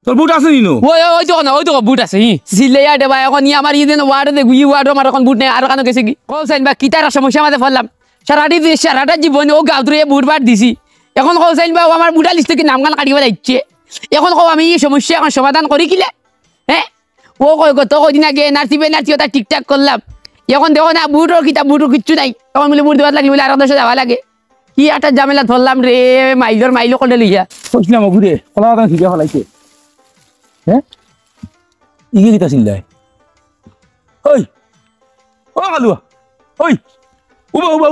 তোর বুট আছে নিনো ওই তো বুট আছে সিলেয়া দেবা এখন আমার ইদেন ওয়ার্ড দে গুই ওয়ার্ড আমার এখন বুট নাই আর কানো গেছে কি কৌসাইন বা কিতার সমস্যা মাঝে ফেললাম সারাটা জীবনে ও গাউতরে বুট বার দিছি এখন কৌসাইন বা আমার বুটা লিস্টে কি নাম গান কাটিব যাচ্ছে এখন কও আমি এই সমস্যা এখন সমাধান করি কিলে হ্যাঁ ও কই গত কদিন আগে এনআরসি ওটা ঠিকঠাক করলাম এখন দেখো না বুটও কিচ্ছু নাই তখন বলে বুট দেওয়ার লাগি বলে আর দেশে যাওয়া লাগে কি একটা ঝামেলা ধরলাম রে মাইলো করে লইয়া কইছিলাম ঘুরে কলা কথা ঠিক ফলাইছে হ্যাঁ ইগে কিতা চিল্লাই ওই ও কালুয়া ওই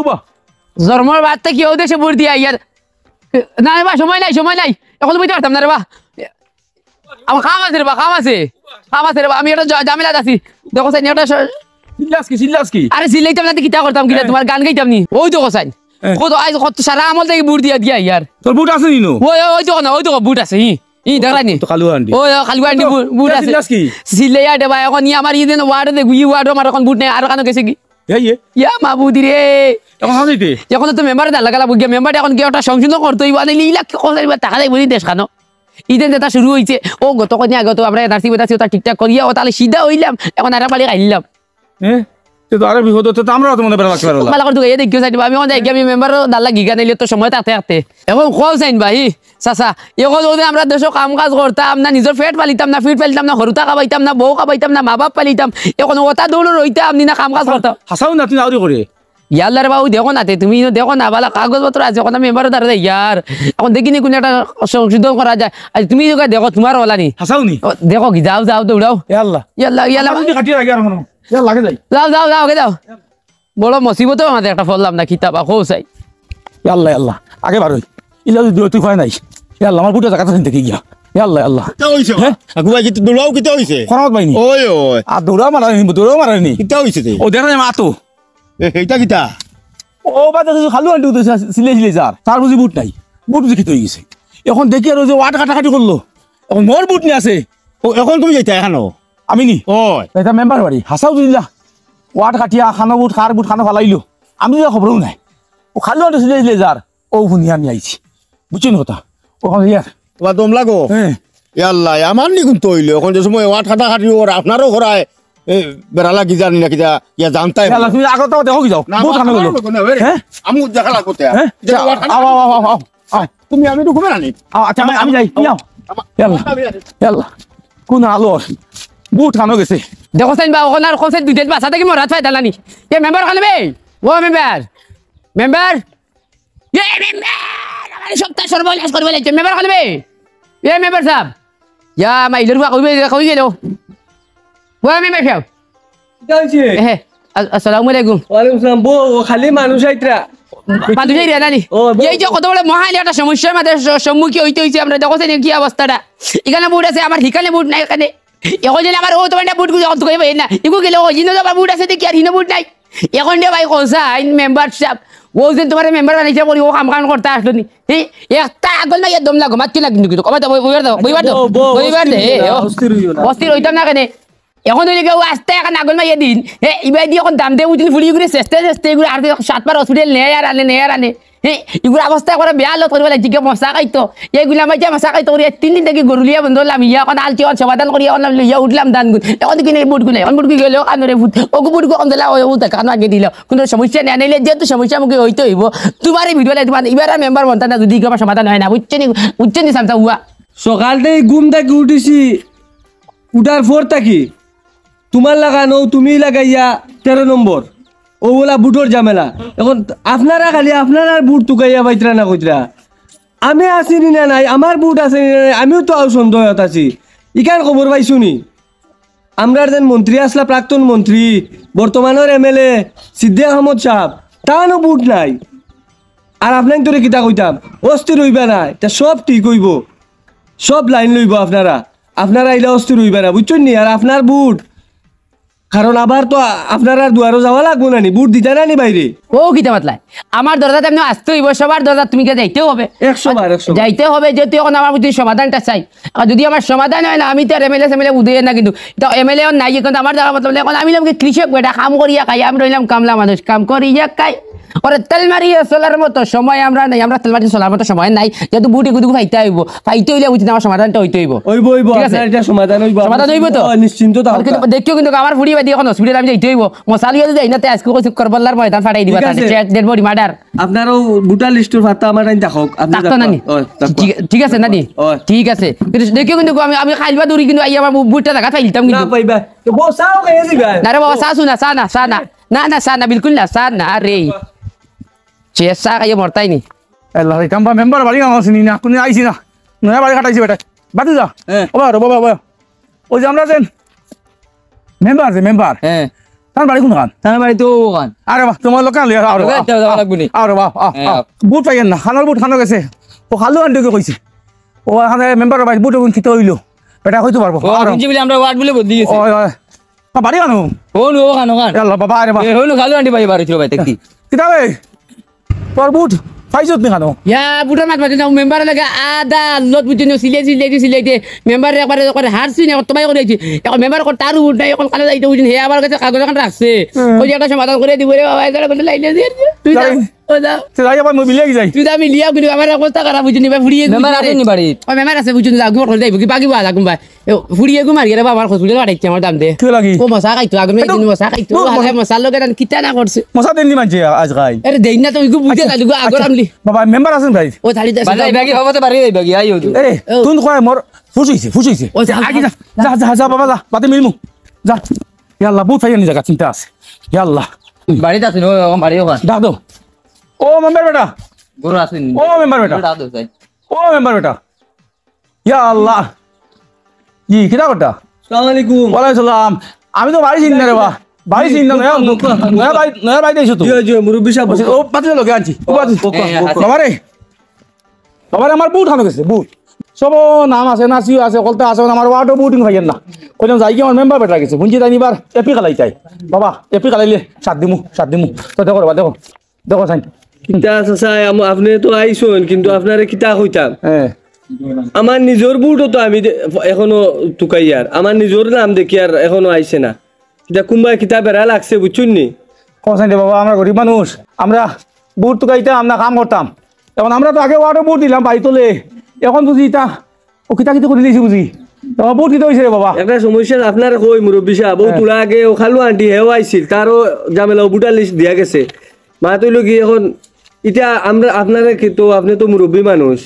উবা জন্মর বাদটা কি ও দেশে বুট দিয়া ইয়ার না রে বা সময় নাই এখন বুঝতে পারতাম না রে বা আমার কাম আছে রে বা আমি একটা ঝামেলা আছি দেখো সাইন একটা চিল্লাস কি আরে সিলাইতাম না কিতা করতাম কিতা তোমার গান গাইতাম নি ওই তো কোসাইন কত আজ কত সারা আমল থেকে বুট দিয়া ইয়ার তোর বুট আছে নিনো ওই তো বুট আছে দেখলানি তো কালুয়া আন্টি কালুয়া আন্টি বুট আছে সিলাইয়া দেবা এখন আমার ইদেন ওয়ার্ড দে গুই ওয়ার্ড আমার এখন বুট নাই আর কানো গেছে কি ইয়া মাবুদি রে এখন তো মেম্বার লাগা লাগবে মেম্বার এখন কি একটা সংশোধন করতে হইব না ইলা টাকা দেয় বুঝি দেশ খানো ইদেন যেটা শুরু হয়েছে ও গত কদিন আগে তো আমরা এনআরসি বেতাছি ওটা ঠিকঠাক করিয়া ও তাহলে সিধা হইলাম এখন আর পালি খাইলাম আরে বিপদ হতো তো আমরা তোমাদের বেলা লাগতে পারবো মালা করতে দেখিও চাইবা আমি আমি মেম্বার দাল্লা গিগা নিলে তো সময় থাকতে এখন কল চাইন ভাই চাচা এখন যদি আমরা দেশ কাম কাজ করতাম না নিজের পেট পালিতাম না ফিট পালিতাম না হরুতা খাবাইতাম না বউ খাবাইতাম না মা বাপ পালিতাম এখন ওটা দৌড় রইতাম না কাম কাজ করতাম হাসাও না তুমি আউরি করে ইয়াল্লার বাবু দেখো না তুমি দেখো না বালা কাগজপত্র আছে এখন আমি মেম্বারও দাঁড়া ইয়ার এখন দেখিনি কোন একটা সংশোধন করা যায় আর তুমি দেখো তোমার ওলা নি হাসাও নি দেখো কি যাও দৌড়াও ইয়াল্লাহ কাটিয়ে রাখি আর লাগে যাও বড় মুসিবত আমাদের একটা ফললাম না কিতাবা খো চাই আল্লাহ আগে বার হই ইলা তুই হয় নাই আল্লাহ আমার বুটা জায়গাটা থেকে গিয়া আল্লাহ কিতা হইছে আগুয়া কি দৌড়াও কিতা হইছে খরাত বাইনি ওই আর দৌড়া মারানি কিতা হইছে তে ও দেখা যায় মাতো এইটা কিতা ও বাদে খালু আন্টি উঠেছে সিলে যার তার বুঝি বুট নাই বুট বুঝি খেতে হয়ে গেছে এখন দেখি আর যে ওয়াট কাটাকাটি করলো এখন মোর বুট নিয়ে আছে ও এখন তুমি যাইতা এখানো আমি নি ওই এটা মেম্বার বাড়ি হাসাও দিলা ওয়াট কাটিয়া খানো বুট খানো ফালাইলো আমি যে খবরও নাই ও খালু আন্টি সিলে যার ও ভুনিয়া নিয়ে আইছি বুঝছেন কথা ওখানে ইয়ার তোমার দম লাগো হ্যাঁ আল্লাহ আমার নি কোন তৈল এখন যে সময় ওয়াট কাটাকাটি ওর আপনারও ঘরায় বেড়ালা কি জানি না কিতা ইয়া জানতাই তুমি আগত দেখো কি যাও বুট খানো গেলো হ্যাঁ আমি দেখা লাগো তে তুমি আমি তো ঘুমে রানি আচ্ছা আমি যাই ইয়াল্লাহ কোন আলো বুট খানো গেছে দেখো সাইন বা ওখানে আর কোসে দুইটা বাসা থেকে মরাত ফায়দা লানি এ মেম্বার খানে বে ও মেম্বার আমার সপ্তাহ সর্বনাশ করবে লাগছে মেম্বার খানে বে এ মেম্বার সাহেব ইয়া মাইলের বা কই গেল ও মেম্বার সাহেব কি হইছে আসসালামু আলাইকুম ওয়ালাইকুম আসসালাম বো খালি মানুষ আইত্রা মানুষ রে নানি এই যে কত বড় মহান একটা সমস্যার মধ্যে সম্মুখীন হইতে হইছে আমরা দেখো কি অবস্থাটা এখানে বুট আছে আমার ঠিকানে বুট নাই এখানে এখন যে আমার ও তোমার বুট অন্ত কইবে না ইগু গেলে ও জিনো আমার বুট আছে দেখি আর হিনো বুট নাই এখন দে ভাই কোসা আইন মেম্বার সাহেব ও যে তোমার মেম্বার বানাইছে বলি ও কাম করতে আসলো নি একটা আগল না দম লাগো মাতি না কিন্তু কবা বইবার দে অস্থির হইতাম না কেন এখন হইলে কেউ আসতে এখন আগল মাইয়া দিন এবার দিয়ে এখন দাম দিয়ে উঠলে ফুলি ঘুরে চেষ্টা এগুলো আর 7 বার হসপিটাল নেয় আর আনে এগুলো অবস্থা করে বেয়া লত করবে জিজ্ঞা মশা খাইতো এইগুলো আমার যে মশা খাইতো 3 দিন থেকে গরুলিয়া বন্ধ হলাম ইয়া এখন আলটি সমাধান করি এখন ইয়া উঠলাম দান গুণ এখন কিনে বুটগুলো এখন বুটগুলো গেলেও কানরে বুট ওগু বুটগু কম দিলা ও কান আগে দিল কোনো সমস্যা নেই নিলে যেহেতু সমস্যা মুখে হইতে হইব তোমার এই ভিডিও তোমার এবার মেম্বার বনতা না যদি আমার সমাধান হয় না বুঝছেনি সামসা হুয়া সকাল থেকে ঘুম থেকে উঠেছি উঠার পর থাকি তোমার লাগানো তুমি লাগাইয়া 13 নম্বর ওগুলা বুটর ঝামেলা এখন আপনারা খালি আপনারা বুট টুকাইয়া বাইতরা না কইতরা আমি আছি নি না নাই আমার বুট আছে নি না নাই আমিও তো সন্দেহত আছি ইকান খবর পাইছো নি আমরা যেন মন্ত্রী আসলা প্রাক্তন মন্ত্রী বর্তমানের এমএলএ সিদ্দিক আহমদ সাহেব তারও বুট নাই আর আপনার তোরে কিতা কইতাম অস্থির হইবা না তা সব ঠিক হইব সব লাইন লইব আপনারা আইলে অস্থির হইবা না বুঝছেন নি আর আপনার বুট কারণ আবার তো আপনারা দুয়ারও যাওয়া লাগবো না নি বুট দিতে না নি বাইরে ও কিতা মাতলাই আমার দরজা তেমনি আসতে হইব সবার দরজা তুমি কে যাইতেও হবে 100 বার যাইতে হবে যেহেতু এখন আমার বুদ্ধি সমাধানটা চাই আর যদি আমার সমাধান হয় না আমি তো এমএলএ উদয় না কিন্তু এমএলএ নাই কিন্তু আমার দ্বারা মতলব এখন আমি কৃষক বেটা কাম করিয়া খাই আমি রইলাম কামলা মানুষ কাম করিয়া খাই ওরে তেল মারিয়ে চলার মতো সময় আমরা নাই, আমরা তেল মারিয়ে চলার মতো সময় নাই, যেহেতু বুটি গুদি ফাইতে হইব, ফাইতে হইলে উচিত আমার সমাধানটা হইতে হইব। ওইব ঠিক আছে? আপনার এটা সমাধান হইব, সমাধান হইব তো? নিশ্চিন্ত থাকুন। কিন্তু দেখিও কিন্তু আমার ফুড়ি বাদি এখন হসপিটাল আমি যাইতে হইব, মশালিয়া যদি আইনাতে আজকে কইছে করবলার ময়দান ফাটাই দিবা, ঠিক তাতে আছে। Dead body murder. আপনারও বুটা লিস্টর ফাতা আমার টাইম দেখক, আপনি ডাক্তার নানি ঠিক আছে নানি, ওই। ঠিক আছে, কিন্তু দেখিও কিন্তু আমি খাইলবা দূরি কিন্তু আই আমার বুটটা দেখা ফাইলতাম না কিন্তু। পাইবা তো বউ সাও খাইয়ে দিবা। না রে বাবা চা শুনা, চা না, চা না, না না চা না, বিলকুল না, চা না রে, চা খাইয়ে মরতাই নি। আল্লাহ কাম্বা মেম্বার বাড়ি আমার চিনি না, কোন আইছি না, নয়া বাড়ি কাটাইছি বেটা বাতি যা। হ্যাঁ। বাবা ওই যে আমরা যেন মেম্বার আছে মেম্বার, হ্যাঁ তার বাড়ি কোন খান? তার বাড়ি তো ওখান আরে বাহ তোমার লোক আনলি আরে ওকে, যাও, যাও, লাগবো নি। আরে বাহ হ্যাঁ। বুট পাইয়েন না, খানোর বুট খানো গেছে, ও খালু আন্টিকে কইছে, ও এখানে মেম্বারের বাড়ি বুট ওগুন খিতে হইলো, বেটা হইতে পারবো। ও আপনি বলে আমরা ওয়ার্ড বলে বদলি গেছে। ওই বাড়ি আনো ও নো ওখান ওখান আল্লাহ বাবা আরে বাহ এ হইলো খালু আন্টি ভাই বাড়ি ছিল ভাই দেখি। কিতাবে তোর বুট পাইছত নি খানো? ইয়া বুটার মাত মাতি না মেম্বার লাগে আদা লত বুঝিনো সিলাইতে মেম্বার একবারে করে হারছি না তোমায় করে দিয়েছি, এখন মেম্বার করে তার উঠ নাই, এখন কালে যাইতে বুঝিন হে আবার কাছে কাগজ এখন রাখছে, ওই যে একটা সমাধান করে দিব রে বাবা, এগুলো করে লাইনে দিয়ে তুই যা, ও যা সে যাই আবার মই বিলে যাই তুই যা, আমি লিয়া কিন্তু আমার অবস্থা খারাপ বুঝিনি ভাই, ফুড়িয়ে মেম্বার আসেনি বাড়ি? ও মেম্বার আছে বুঝিনি, যা গুম করে যাইব কি বাকি বালা গুম ভাই ফুড়িয়ে গুম মারি রে বাবা, আমার হসপিটাল পাঠাইছে আমার দাম দে কি লাগি ও মশা খাইতো আগুন মেয়ে দিন মশা খাইতো মশার লোকের কিতা না করছে, মশা দেননি মানছে আজ খাই আরে দেই না তো ইগু বুঝে লাগু আগর আমলি বাবা মেম্বার আছেন ভাই ও থালি দে বাড়ি ব্যাগি হবতে বাড়ি যাই ব্যাগি আইও তো। এ তুই কয় মোর ফুসইছে ও যা, আগে যা যা যা যা বাবা যা বাতে মিলমু যা ইয়াল্লাহ বুট পাইনি জায়গা চিন্তা আছে ইয়াল্লাহ বাড়িতে আছেন ও বাড়ি ওখান ডাক দাও ও মেম্বার বেটা গরু আছেন ও মেম্বার বেটা ডাক দাও যাই। ও মেম্বার বেটা ইয়া আল্লাহ কিটা করতা? আসসালামু আলাইকুম। ওয়ালাইকুম সালাম। আমি তো বাড়ি চিনি না রে বা, বাড়ি চিনি না, নয়া বাড়িতে এসো তো। জি জি মুরব্বি সাহেব ও পাতি লোকে আনছি বাবারে বাবারে আমার বুট হানো গেছে বুট সব নাম আছে নাচিও আছে কলতা আছে আমার ওয়ার্ডও বুটিং ভাইয়ের না কইলাম যাই কি আমার মেম্বার বেটা গেছে বুঝছি তাই নিবার এপি খালাই চাই বাবা এপি খালাইলে সাত দিমু তো দেখো বাবা দেখো সাইন কিতা আছে আপনি তো আইছেন কিন্তু আপনারে কিতা কইতাম হ্যাঁ আমার নিজের বুটও তো আমি এখনো টুকাইয়ার আমার নিজের নাম দেখি আর এখনো আইছে না কিতা কুম্বা কিতা বেড়া লাগছে বুঝছুন নি কোন সাইন বাবা আমরা গরিব মানুষ আমরা বুট তো গাইতাম আমরা কাম করতাম এখন আমরা তো আগে ওয়ার্ডও বুট দিলাম বাড়ি তোলে এখন বুঝি তা ও কিতা কিতা করে দিয়েছি বুঝি তোমার বুট কিতা হয়েছে রে বাবা একটা সমস্যা আপনার কই মুরব্বি সাহেব ও তোলা আগে ও খালু আন্টি হেও আইছিল তারও জামেলা বুটা লিস্ট দিয়া গেছে মা তৈল কি এখন এটা আমরা আপনারা তো আপনি তো মুরব্বী মানুষ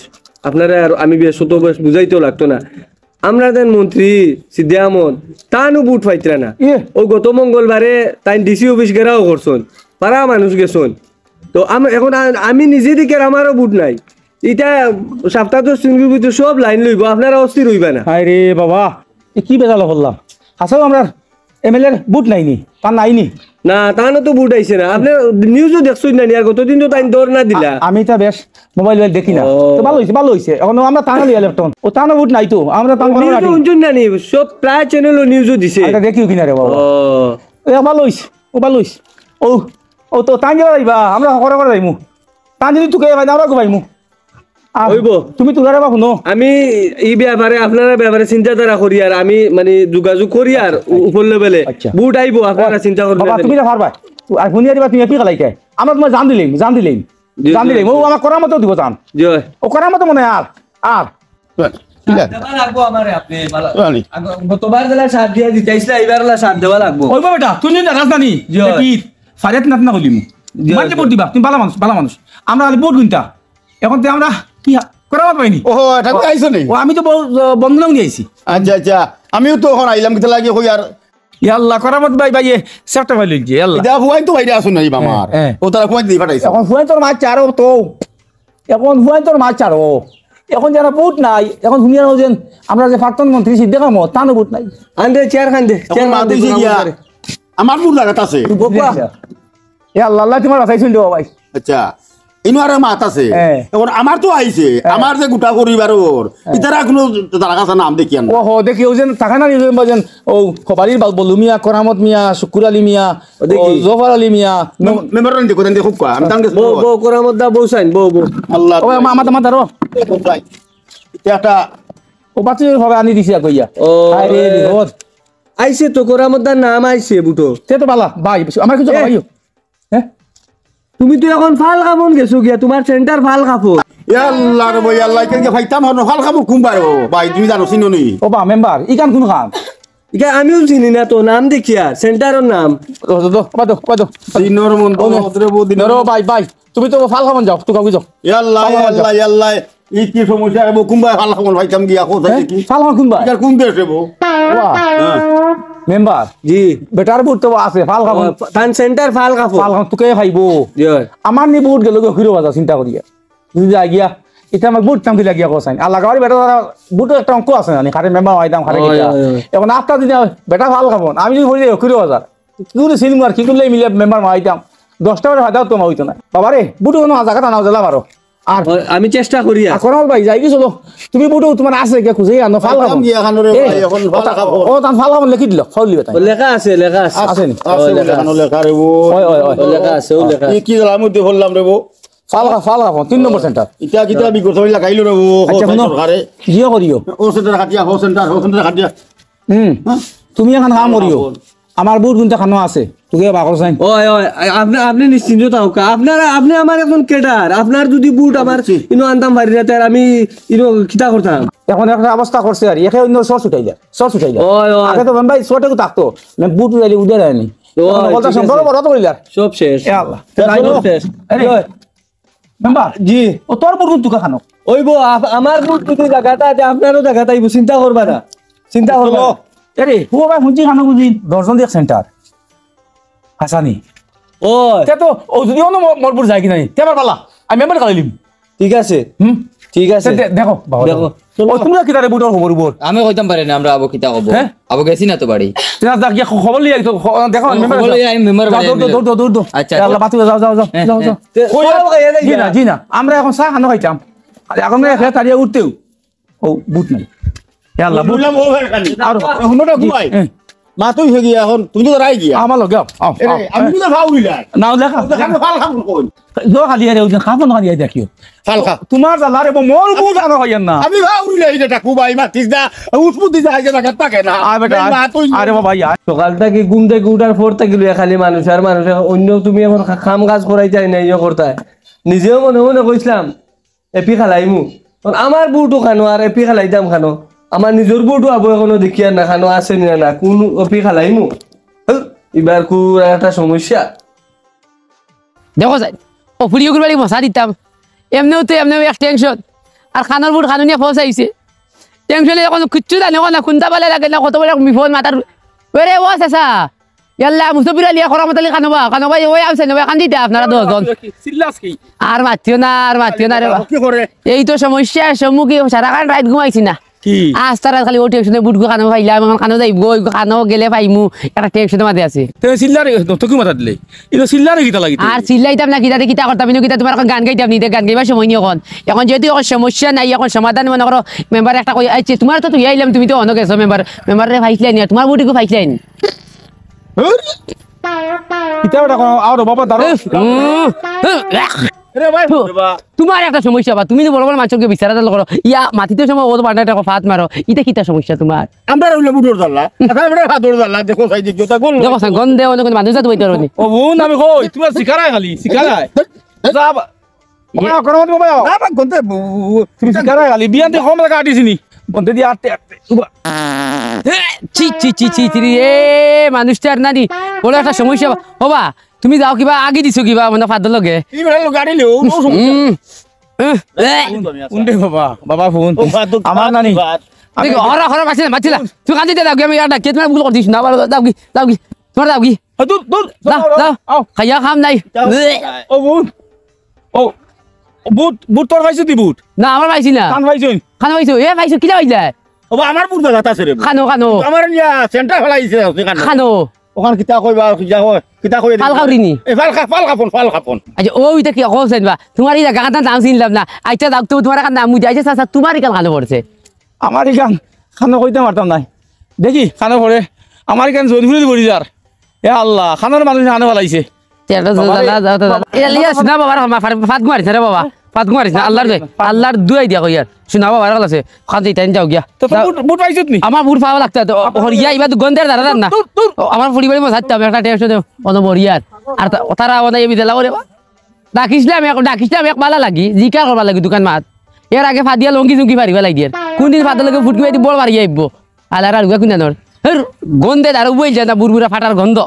আপনারা আর আমি বেশ তো বেশ বুঝাইতেও লাগতো না আমরা দেন মন্ত্রী সিদ্ধে আহমদ তানও বুট পাইতরা না ইয়ে ও গত মঙ্গলবারে তাই ডিসি অফিস ঘেরাও করছন পারা মানুষ গেছন তো এখন আমি নিজে দিকে আমারও বুট নাই এটা সপ্তাহ 10 দিনের ভিতরে সব লাইন লইব আপনারা অস্থির হইবা না হায় রে বাবা এ কি বেজাল করলাম আসলে আমরা এমএলএ বুট নাইনি তার নাইনি না তানো তো বুট আইছে না আপনি নিউজও দেখছই না আর গতদিন তো তাই দৌড় না দিলা আমি তা বেশ মোবাইল দেখি না ও। তো ভালো হইছে এখন আমরা টানা লিয়া লেফটন ও টানা বুট নাই তো আমরা টানা নিউজও শুনছেন না নি সব প্রায় চ্যানেলও নিউজও দিছে এটা দেখিও কিনা রে বাবা ও এ ভালো হইছে ও ও তো টান যাবা যাইবা আমরা করে যাইমু টান যদি তুকে ভাই আমরা ঘুমাইমু হইব। তুমি তুলারে বা শুনো আমি এই ব্যাপারে আপনারা ব্যাপারে চিন্তাধারা করি আর আমি মানে যোগাযোগ করি আর উপর লেভেলে আচ্ছা। বুট আইবো আপনারা চিন্তা বাবা করবেন তুমি পারবা আর শুনিয়া দিবা তুমি এপি খালাইকে আমরা তোমার জান দিলাম জি, জি। ও আমার করার মতো দিব জান জয় ও করার মতো মনে হয় আর গতবার জেলা সার দিয়া দিতেছিল এবার সার দেওয়া লাগবো ওই বেটা তুই না রাজধানী কি ফারিয়াত নাত না কইলিমু মানতে পড় দিবা তুমি ভালো মানুষ আমরা খালি বোট গুনতা এখন তো আমরা কি করা পাইনি ও এটা আইছো নি ও আমি তো বন্ধনাও নিয়ে আইছি আচ্ছা আমিও তো এখন আইলাম কিতা লাগে কই আর ইয়াল্লাহ করামত ভাই ভাই সেফটা ভাই লইছে আল্লাহ এটা হুয়াই তো বাইরে আসুন নাই আমার হ্যাঁ। ও তারা হুয়াই দি ফাটাইছে এখন হুয়াই তোর মাছ চারো তো মাছ চারো এখন যারা বুট নাই এখন শুনিয়া যে আমরা যে প্রাক্তন মন্ত্রী সিদ্ধে কাম তানো বুট নাই আন্দে চেয়ার খান দে এখন মা দিছে গিয়া আমার বুট লাগাত আছে এ আল্লাহ তোমার রাখাই শুনতে ভাই আচ্ছা ইনো আর মাত আছে হ্যাঁ। এখন আমার তো আইছে আমার যে গোটা করিবারর ইতারা কোনো তারা কাছে নাম দেখি না ও হো দেখি ও যেন থাকা না যেন ও খবারির বলু মিয়া করামত মিয়া শুকুর আলী মিয়া দেখি। জফর আলী মিয়া মেম্বার দেখো দেন খুব কয় আমি তাঙ্গে বো বো করামত দা বউ সাইন বো আল্লাহ ও আমার আরো ভাই এটা একটা ও বাচ্চা ভাবে আনি দিছি কইয়া ও, হায় রে বিপদ। আইছে তো করামত দার নাম আইছে বুটো সে তো বালা ভাই আমার কিছু ভাইও হ্যাঁ তুমি তো এখন ফাল কাপন গেছো গিয়া তোমার সেন্টার ফাল কাপন আল্লাহ রে ভাই আল্লাহ কেন ভাইতাম হন ফাল খাবো কুম্বার ভাই তুমি জানো চিনো নি ও বা মেম্বার ইকান কোন খান ইকা আমিও চিনি না তো নাম দেখি আর সেন্টারের নাম দিনর মন রে বউ দিনর ভাই ভাই তুমি তো ফাল খাবন যাও তুই কাউকে যাও আল্লাহ আল্লাহ আল্লাহ এই কি সমস্যা রে বউ কুম্বার ফাল খাবো ভাইতাম গিয়া কোথায় কি ফাল খাবন কোন ভাই ইয়ার কোন দেশে বউ মেম্বার জি বেটার বুট তো আছে ফাল খাবন তান সেন্টার ফাল কাপন ফাল খাবন তোকে খাইবো জি আমার নি বুট গেল হিরো বাজা চিন্তা করিয়া যদি যাই গিয়া এটা আমার বুট টাম লাগিয়া কোসাইন আর লাগাবার বেটা বুটের একটা অঙ্ক আছে না খারে মেম্বার আইতাম খারে গিয়া এখন আটটা দিন বেটা ফাল খাবন আমি যদি হয়ে যাই হিরো বাজার কি করে সিনেম আর কি করলে মিলে মেম্বার আইতাম 10টা বারে হাজার তোমার হইতো না বাবারে বুটু কোনো জায়গাটা নাও জেলা পারো আর আমি চেষ্টা করি আর এখন ভাই যাই কি চলো তুমি বুটু তোমার আছে কে খুঁজে আনো ফাল খাবন গিয়া খানো রে ভাই এখন ফাল খাবো ও তান ফাল খাবন লিখি দিল ফাউল লিবে তাই লেখা আছে আছে নি আছে লেখা লেখা রে বউ ওই ওই ওই লেখা আছে ও লেখা কি কি জালাম মধ্যে বললাম রে বউ ফাল খাবন 3 নম্বর সেন্টার ইটা কিটা বিগত হইলা গাইলো রে বউ আচ্ছা শুনো সরকারে জিও করিও ও সেন্টার খাটিয়া ও সেন্টার খাটিয়া তুমি এখন কাম করিও আমার বুট কিন্তু খানো আছে তোকে বাকর চাই ওই ওই আপনি আপনি নিশ্চিন্ত থাকুক আপনি আমার এখন কেডার আপনার যদি বুট আমার ইনো আনতাম পারি না তার আমি ইনো কিতা করতাম এখন একটা অবস্থা করছে আর একে অন্য সর ছুটাইলা ওই ওই আগে তো ভাই সোটাকে থাকতো বুট উড়াইলে উড়ে যায়নি বলতা সম্পর্ক বড় তো কইলা সব শেষ এ আল্লাহ সব শেষ মেম্বার জি ও তোর বুট তুকা খানো ওইবো আমার বুট যদি জায়গাটা আছে আপনারও জায়গাটা আইব চিন্তা করবা না চিন্তা করবা না। আরে ও ভাই হুঁচি খানো বুঝি দর্শন দেখ সেন্টার হাসানি ওই তে তো ও যদি অন্য মরপুর যায় কি নাই তেবার পালা আমি মেম্বার কালাইলিম ঠিক আছে হুম ঠিক আছে দেখো বাবা দেখো। ও তোমরা কি তারে বুটর খবর উপর আমি কইতাম পারি না আমরা আবো কিতা কব হ্যাঁ? আবো গেছি না তো বাড়ি তেনা দা কি খবর লিয়ে তো দেখো মেম্বার খবর লিয়ে আমি মেম্বার বাড়ি দৌড় আচ্ছা, আল্লাহ বাতি যাও যাও কই যাবো গাইয়া যাই জি না জি না আমরা এখন চা খানো খাইতাম আর এখন খেয়ে তাড়িয়ে উঠতেও ও বুট নাই এ আল্লাহ বুট বললাম ও খানি আর হুনোটা ঘুমাই মা তুই হয়ে গিয়া এখন তুমি তো রাই গিয়া আমার লগে আমি তো ফাউ দিলা নাও লেখা খাবো ফাল খাবো কোন জো খালি আরে ওজন খাবো না খালি দেখিও ফাল খা তোমার জ্বালা রে মোর বুট আনো খাইয়েন না আমি ফাউ দিলা এই যেটা কুবাই মাতিস দা উৎপত্তি দা যে না পাকে না আয় বেটা মা তুই আরে বাবা ইয়া সকাল থেকে ঘুম থেকে উঠার পর থেকে লইয়া খালি মানুষ আর মানুষ অন্য তুমি এখন কাম কাজ করাই চাই না ইয়ে করতাই নিজেও মনে মনে কইছিলাম এপি খালাইমু আমার বুটও খানো আর এপি খালাইতাম খানো আমার নিজের বুটও আবো এখনো দেখি আর না খানো আছে না কোন এপি খালাইমু এবার খুব একটা সমস্যা দেখো যাই ও ফুড়িও করে মশা দিতাম এমনিও এক টেনশন আর খানোর বুট খানো নিয়ে ফস আইছে টেনশনে এখন কিচ্ছু জানি না খুনতা পালে লাগে না কত বড় বিপদ মাথার ওরে ও চেঁচা ইয়াল্লা মুস্তফির আলিয়া খরা মতালি খানোবা ওই আছে না খান দিতে আপনারা 10 জন আর মাতিও না রে কি করে এই তো সমস্যা সম্মুখী সারা কারণ রাত ঘুমাইছি না কি আজ তারা খালি ও টেনশনে বুট খানো পাইলাম এখন খানো যাইব খানো গেলে পাইমু একটা টেনশনের মাঝে আছে তুমি সিল্লারে তো কি মাথা দিলে এটা সিল্লারে কিটা লাগি আর চিল্লাইতাম না কিতাতে কিতা করতাম কিতা তোমার এখন গান গাইতাম নিতে গান গাইবার সময় নি এখন যেহেতু এখন সমস্যা নাই এখন সমাধান মনে করো মেম্বার একটা কই আইছে তোমার তো তুই আইলাম তুমি তো অন্য গেছো মেম্বারে ফাইসলাই নি তোমার বুটিকে ফাইসলাই নি কিটা ওটা আর বাবা দাঁড়ো রে ভাই তোমার একটা সমস্যা বা তুমি তো বড় বড় মানুষকে বিচারা দল করো ইয়া মাটিতে সময় ও বান্ডা একটা ফাত মারো এটা কিতা সমস্যা তোমার আমরা রইলে বুড়োর জানলা এখন আমরা হাতর জানলা দেখো সাই দিও তা গোল দেখো গন্ধে অন্য কোনো মানুষ যাতে বইতে পারো ও বোন আমি কই তুমি শিকারায় খালি শিকারায় যা বাবা করো বাবা না গন্তে তুমি শিকারায় খালি বিয়াতে কম লাগা আটিছিনি বন্ধে দি আটতে চি চি চি চি চি এ মানুষটার নানি বড় একটা সমস্যা হবা তুমি যাও কিবা আগে দিছো কিবা মানে ফাদর লগে এই বেলা গাড়ি লিও উন্ডে বাবা ফোন আমার নানি দেখো হরা হরা মাছিলা তুই কান্দিতে দাও আমি আর ডাকে তোমার ভুল করছিস না দাও কি তোমার দাও কি দূর দূর দাও খাইয়া খাম নাই ও বুট ও বুট বুট তোর পাইছো দি বুট না আমার পাইছি না কান পাইছো খানো পাইছো এ পাইছো কিলা পাইলা ও আমার বুড়া জাতা আছে রে খানো আমার নিয়া সেন্টার ফলাইছে খানো ওখান কিতা কইবা কিতা কই ফাল খাওরিনি এ ফাল খাপন আচ্ছা ও এটা কি অকছেন বা তোমার এই গাঁটা নাম চিনলাম না আইটা দাও তো তোমার নাম মুই আইছে চাচা তোমার কাল খানো পড়ছে আমার গান খানো কইতে পারতাম নাই দেখি খানো পড়ে আমার গান জোন ফুলে পড়ি যার এ আল্লাহ খানোর মানুষ খানো ফলাইছে শোনা বাবার ফাত মারিস রে বাবা ফাত মারিস না আল্লাহর দুয়াই দিয়া কই আর শোনা বাবার কাল আছে খান দিতেন যাও গিয়া তো বুট পাইছো নি আমার বুট পাওয়া লাগতো তো হরিয়া ইবা গন্ধের দাঁড়া না আমার ফুড়ি বাড়ি মজাতে একটা টেস্ট দেব অন বরিয়ার আর তারা ওনা এবি দিলা ওরে ডাকিছিলাম এক বালা লাগি জিকা করবা লাগি দোকান মাত এর আগে ফাদিয়া লঙ্কি চুঙ্কি ফারিবা লাগি আর কোনদিন ফাদার লগে ফুটকি মাইতি বড় বাড়ি আইব আলার আর কোন জানোর গন্ধে আর বই যায় না বুড়বুড়া ফাটার গন্ধ